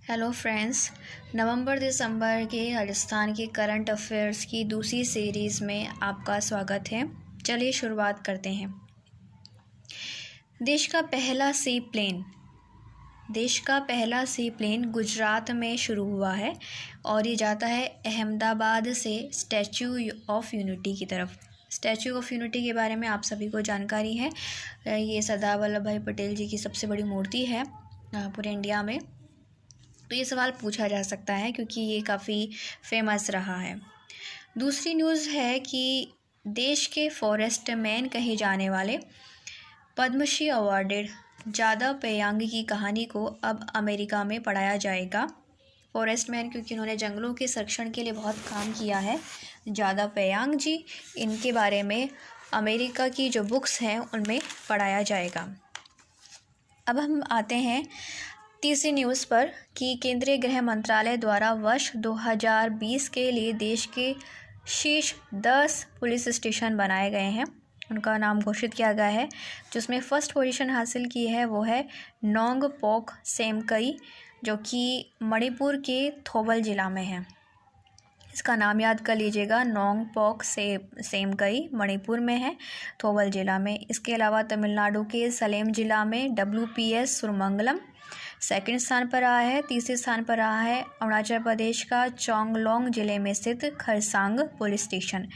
Hello friends. नवंबर दिसंबर के राजस्थान के current affairs की दूसरी सीरीज़ में आपका स्वागत है। चलिए शुरुआत करते हैं। देश का पहला सी प्लेन गुजरात में शुरू हुआ है और ये जाता है अहमदाबाद से स्टैच्यू ऑफ यूनिटी की तरफ। स्टैच्यू ऑफ यूनिटी के बारे में आप सभी को जानकारी है। ये सरदार वल्लभ भाई पटेल जी की सबसे बड़ी मूर्ति है पूरे इंडिया में। तो ये सवाल पूछा जा सकता है क्योंकि ये काफ़ी फेमस रहा है। दूसरी न्यूज़ है कि देश के फॉरेस्ट मैन कहे जाने वाले पद्मश्री अवार्डेड जादव पेयांग की कहानी को अब अमेरिका में पढ़ाया जाएगा। फॉरेस्ट मैन क्योंकि इन्होंने जंगलों के संरक्षण के लिए बहुत काम किया है। जादव पेयांग जी, इनके बारे में अमेरिका की जो बुक्स हैं उनमें पढ़ाया जाएगा। अब हम आते हैं तीसरी न्यूज़ पर कि केंद्रीय गृह मंत्रालय द्वारा वर्ष 2020 के लिए देश के शीर्ष 10 पुलिस स्टेशन बनाए गए हैं। उनका नाम घोषित किया गया है। जिसमें फर्स्ट पोजीशन हासिल की है वो है नोंगपोक सेमकई, जो कि मणिपुर के थौबल जिला में है। इसका नाम याद कर लीजिएगा, नोंगपोक सेमकई मणिपुर में है, थौबल जिला में। इसके अलावा तमिलनाडु के सलेम जिला में WPS सुरमंगलम सेकंड स्थान पर रहा है। तीसरे स्थान पर रहा है अरुणाचल प्रदेश का चोंगलोंग जिले में स्थित खरसांग पुलिस स्टेशन।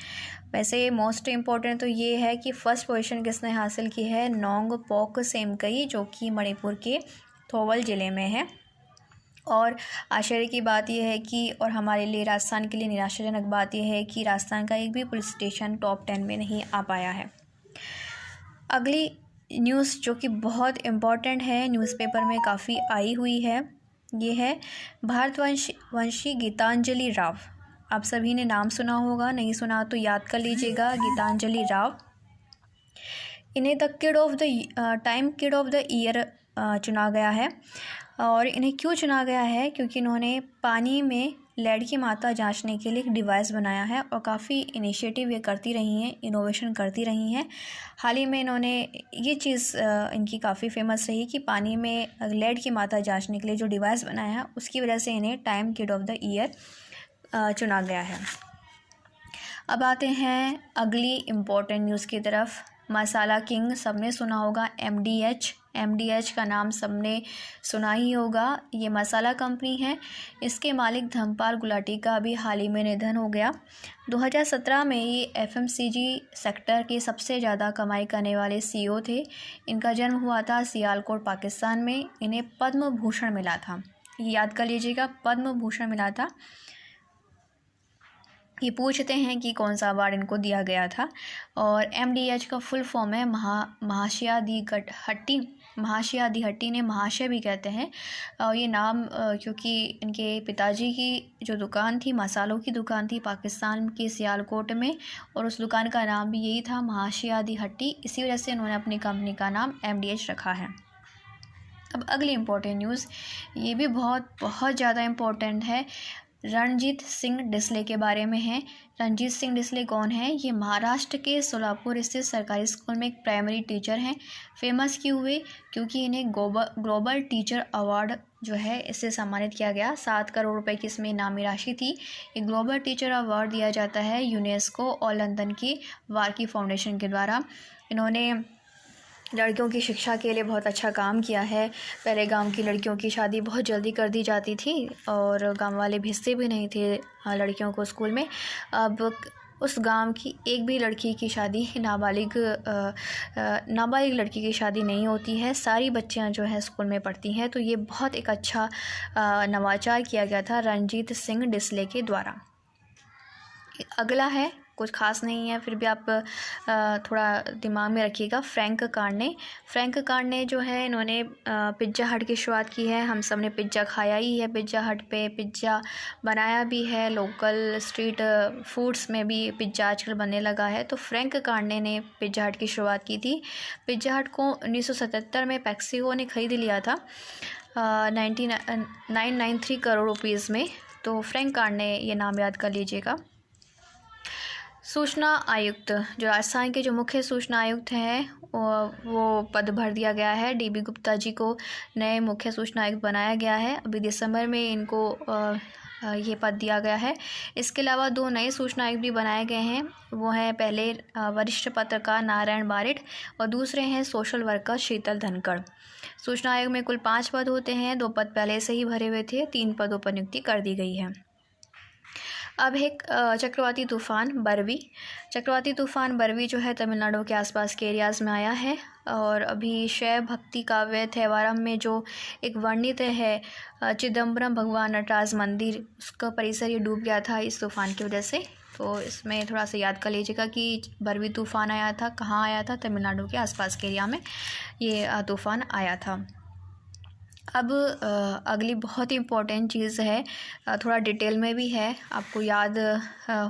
वैसे मोस्ट इम्पोर्टेंट तो ये है कि फर्स्ट पोजीशन किसने हासिल की है, नोंगपोक सेमकई, जो कि मणिपुर के थौबल जिले में है। और आश्चर्य की बात यह है कि और हमारे लिए राजस्थान के लिए निराशाजनक बात यह है कि राजस्थान का एक भी पुलिस स्टेशन टॉप 10 में नहीं आ पाया है। अगली न्यूज़ जो कि बहुत इम्पॉर्टेंट है, न्यूज़पेपर में काफ़ी आई हुई है, ये है भारतवंशी गीतांजलि राव। आप सभी ने नाम सुना होगा, नहीं सुना तो याद कर लीजिएगा, गीतांजलि राव। इन्हें the time kid of the year चुना गया है। और इन्हें क्यों चुना गया है, क्योंकि इन्होंने पानी में लेड की मात्रा जांचने के लिए एक डिवाइस बनाया है और काफ़ी इनिशिएटिव ये करती रही हैं, इनोवेशन करती रही हैं। हाल ही में इन्होंने ये चीज़ इनकी काफ़ी फेमस रही कि पानी में लेड की मात्रा जांचने के लिए जो डिवाइस बनाया है उसकी वजह से इन्हें time kid of the year चुना गया है। अब आते हैं अगली इम्पोर्टेंट न्यूज़ की तरफ। मसाला किंग सबने सुना होगा, MDH का नाम सबने सुना ही होगा। ये मसाला कंपनी है। इसके मालिक धर्मपाल गुलाटी का अभी हाल ही में निधन हो गया। 2017 में ये FMCG सेक्टर के सबसे ज़्यादा कमाई करने वाले CEO थे। इनका जन्म हुआ था सियालकोट, पाकिस्तान में। इन्हें पद्म भूषण मिला था, ये याद कर लीजिएगा, पद्म भूषण मिला था। ये पूछते हैं कि कौन सा अवार्ड इनको दिया गया था। और MDH का फुल फॉर्म है महाशया दी हट्टी ने महाशय भी कहते हैं। और ये नाम क्योंकि इनके पिताजी की जो दुकान थी, मसालों की दुकान थी पाकिस्तान के सियालकोट में, और उस दुकान का नाम भी यही था, महाशया दी हट्टी। इसी वजह से उन्होंने अपनी कंपनी का नाम MDH रखा है। अब अगली इम्पोर्टेंट न्यूज़, ये भी बहुत ज़्यादा इम्पोर्टेंट है, रणजीत सिंह डिसले के बारे में है। रणजीत सिंह डिसले कौन है? ये महाराष्ट्र के सोलापुर स्थित सरकारी स्कूल में एक प्राइमरी टीचर हैं। फेमस क्यों हुए? क्योंकि इन्हें ग्लोबल टीचर अवार्ड जो है इससे सम्मानित किया गया। 7 करोड़ रुपए की इसमें इनामी राशि थी। ये ग्लोबल टीचर अवार्ड दिया जाता है यूनेस्को और लंदन की वार्की फाउंडेशन के द्वारा। इन्होंने लड़कियों की शिक्षा के लिए बहुत अच्छा काम किया है। पहले गांव की लड़कियों की शादी बहुत जल्दी कर दी जाती थी और गांव वाले भेजते भी नहीं थे लड़कियों को स्कूल में। अब उस गांव की एक भी लड़की की शादी, नाबालिग लड़की की शादी नहीं होती है। सारी बच्चियां जो है स्कूल में पढ़ती हैं। तो ये बहुत एक अच्छा नवाचार किया गया था रणजीत सिंह डिसले के द्वारा। अगला है, कुछ खास नहीं है, फिर भी आप थोड़ा दिमाग में रखिएगा, फ्रैंक कार्ने जो है, इन्होंने पिज़्ज़ा हट की शुरुआत की है। हम सब ने पिज़्ज़ा खाया ही है, पिज़्ज़ा हट पे पिज़्ज़ा बनाया भी है। लोकल स्ट्रीट फूड्स में भी पिज़्ज़ा आजकल बनने लगा है। तो फ्रैंक कार्ने ने पिज़्ज़ा हट की शुरुआत की थी। पिज़्ज़ा हट को 1977 में पैक्सिको ने ख़रीद लिया था 993 करोड़ रुपीज़ में। तो फ्रैंक कार्ने, ये नाम याद कर लीजिएगा। सूचना आयुक्त, जो राजस्थान के जो मुख्य सूचना आयुक्त हैं वो पद भर दिया गया है। DB गुप्ता जी को नए मुख्य सूचना आयुक्त बनाया गया है। अभी दिसंबर में इनको ये पद दिया गया है। इसके अलावा 2 नए सूचना आयुक्त भी बनाए गए हैं। वो हैं पहले वरिष्ठ पत्रकार नारायण बारिड और दूसरे हैं सोशल वर्कर शीतल धनखड़। सूचना आयोग में कुल 5 पद होते हैं। 2 पद पहले से ही भरे हुए थे, 3 पदों पर नियुक्ति कर दी गई है। अब एक चक्रवाती तूफ़ान बरवी। चक्रवाती तूफ़ान बरवी जो है तमिलनाडु के आसपास के एरियाज़ में आया है और अभी शैव भक्ति काव्य थेवारम में जो एक वर्णित है चिदम्बरम भगवान नटराज मंदिर, उसका परिसर ये डूब गया था इस तूफ़ान की वजह से। तो इसमें थोड़ा सा याद कर लीजिएगा कि बरवी तूफ़ान आया था, कहाँ आया था? तमिलनाडु के आसपास के एरिया में ये तूफ़ान आया था। अब अगली बहुत ही इम्पोर्टेंट चीज़ है, थोड़ा डिटेल में भी है, आपको याद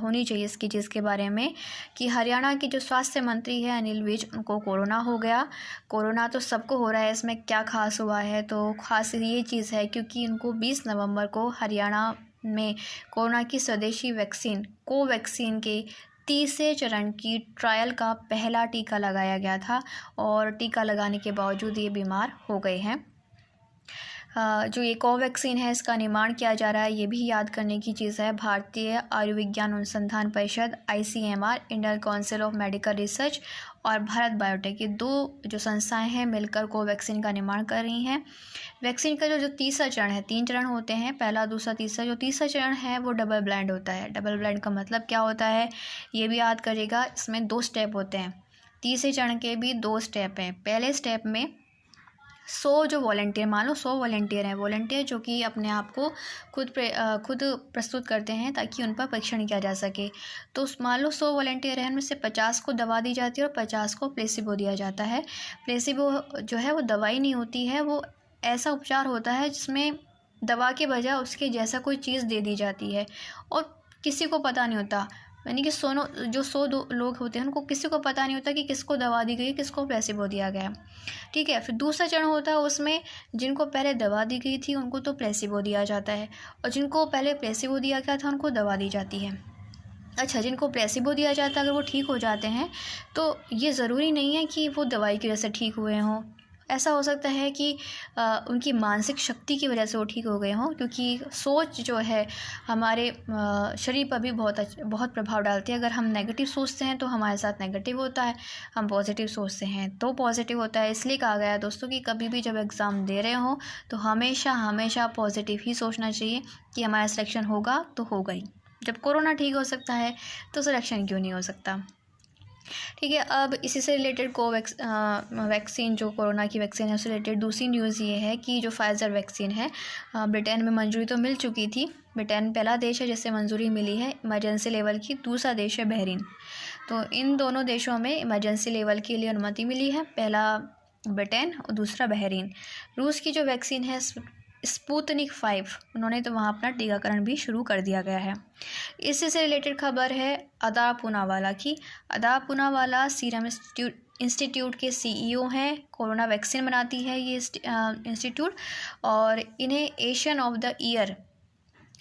होनी चाहिए इसकी चीज़ के बारे में, कि हरियाणा के जो स्वास्थ्य मंत्री हैं अनिल विज, उनको कोरोना हो गया। कोरोना तो सबको हो रहा है, इसमें क्या खास हुआ है? तो खास ये चीज़ है क्योंकि उनको 20 नवंबर को हरियाणा में कोरोना की स्वदेशी वैक्सीन कोवैक्सीन के तीसरे चरण की ट्रायल का पहला टीका लगाया गया था और टीका लगाने के बावजूद ये बीमार हो गए हैं। जो ये कोवैक्सीन है इसका निर्माण किया जा रहा है, ये भी याद करने की चीज़ है। भारतीय आयुर्विज्ञान अनुसंधान परिषद ICMR, Indian council of medical research और भारत बायोटेक, ये 2 जो संस्थाएं हैं मिलकर कोवैक्सीन का निर्माण कर रही हैं। वैक्सीन का जो तीसरा चरण है, 3 चरण होते हैं, पहला, दूसरा, तीसरा। जो तीसरा चरण है वो डबल ब्लाइंड होता है। डबल ब्लाइंड का मतलब क्या होता है ये भी याद करिएगा। इसमें 2 स्टेप होते हैं। तीसरे चरण के भी 2 स्टेप हैं। पहले स्टेप में 100 जो वॉलंटियर, मान लो 100 वॉलंटियर हैं, वॉलंटियर जो कि अपने आप को खुद प्रस्तुत करते हैं ताकि उन पर परीक्षण किया जा सके। तो मान लो 100 वॉलंटियर हैं, उनमें से 50 को दवा दी जाती है और 50 को प्लेसिबो दिया जाता है। प्लेसिबो जो है वो दवाई नहीं होती है, वो ऐसा उपचार होता है जिसमें दवा के बजाय उसके जैसा कोई चीज़ दे दी जाती है और किसी को पता नहीं होता, यानी कि 100 लोग होते हैं उनको किसी को पता नहीं होता कि किसको दवा दी गई, किसको प्लेसिबो दिया गया। ठीक है, फिर दूसरा चरण होता है, उसमें जिनको पहले दवा दी गई थी उनको तो प्लेसिबो दिया जाता है और जिनको पहले प्लेसिबो दिया गया था उनको दवा दी जाती है। अच्छा, जिनको प्लेसिबो दिया जाता है अगर वो ठीक हो जाते हैं तो ये ज़रूरी नहीं है कि वो दवाई की वजह से ठीक हुए हों। ऐसा हो सकता है कि उनकी मानसिक शक्ति की वजह से वो ठीक हो गए हों, क्योंकि सोच जो है हमारे शरीर पर भी बहुत प्रभाव डालती है। अगर हम नेगेटिव सोचते हैं तो हमारे साथ नेगेटिव होता है, हम पॉजिटिव सोचते हैं तो पॉजिटिव होता है। इसलिए कहा गया है दोस्तों कि कभी भी जब एग्ज़ाम दे रहे हो तो हमेशा पॉजिटिव ही सोचना चाहिए कि हमारा सिलेक्शन होगा तो होगा ही। जब कोरोना ठीक हो सकता है तो सिलेक्शन क्यों नहीं हो सकता? ठीक है, अब इसी से रिलेटेड वैक्सीन, जो कोरोना की वैक्सीन है उससे रिलेटेड दूसरी न्यूज़ ये है कि जो फाइज़र वैक्सीन है, ब्रिटेन में मंजूरी तो मिल चुकी थी। ब्रिटेन पहला देश है जिससे मंजूरी मिली है इमरजेंसी लेवल की। दूसरा देश है बहरीन। तो इन दोनों देशों में इमरजेंसी लेवल के लिए अनुमति मिली है, पहला ब्रिटेन और दूसरा बहरीन। रूस की जो वैक्सीन है स्पुतनिक 5, उन्होंने तो वहाँ अपना टीकाकरण भी शुरू कर दिया गया है। इसी से रिलेटेड खबर है अदा पूनावाला की। अदा पूनावाला सीरम इंस्टीट्यूट के CEO हैं। कोरोना वैक्सीन बनाती है ये इंस्टीट्यूट और इन्हें एशियन ऑफ द ईयर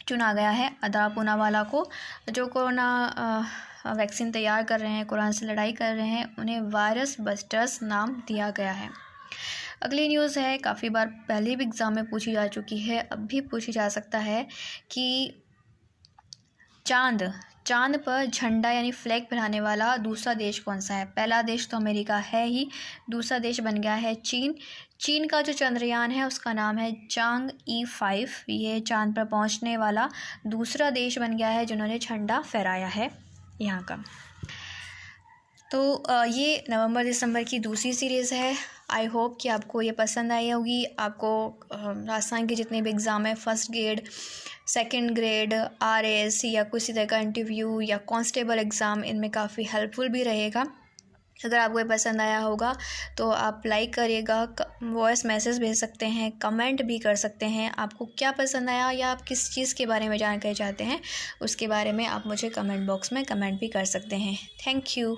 चुना गया है। अदा पूनावाला को, जो कोरोना वैक्सीन तैयार कर रहे हैं, कोरोना से लड़ाई कर रहे हैं, उन्हें वायरस बस्टर्स नाम दिया गया है। अगली न्यूज़ है, काफ़ी बार पहले भी एग्ज़ाम में पूछी जा चुकी है, अब भी पूछी जा सकता है कि चांद पर झंडा यानी फ्लैग फहराने वाला दूसरा देश कौन सा है? पहला देश तो अमेरिका है ही, दूसरा देश बन गया है चीन। चीन का जो चंद्रयान है उसका नाम है चांग-ई 5। ये चांद पर पहुंचने वाला दूसरा देश बन गया है जिन्होंने झंडा फहराया है यहाँ का। तो ये नवंबर दिसंबर की दूसरी सीरीज़ है। आई होप कि आपको ये पसंद आई होगी। आपको राजस्थान के जितने भी एग्ज़ाम है, first grade, second grade, RAS या किसी तरह का इंटरव्यू या कांस्टेबल एग्ज़ाम, इनमें काफ़ी हेल्पफुल भी रहेगा। अगर आपको ये पसंद आया होगा तो आप लाइक करिएगा, वॉइस मैसेज भेज सकते हैं, कमेंट भी कर सकते हैं। आपको क्या पसंद आया या आप किस चीज़ के बारे में जानकारी चाहते हैं उसके बारे में आप मुझे कमेंट बॉक्स में कमेंट भी कर सकते हैं। Thank you.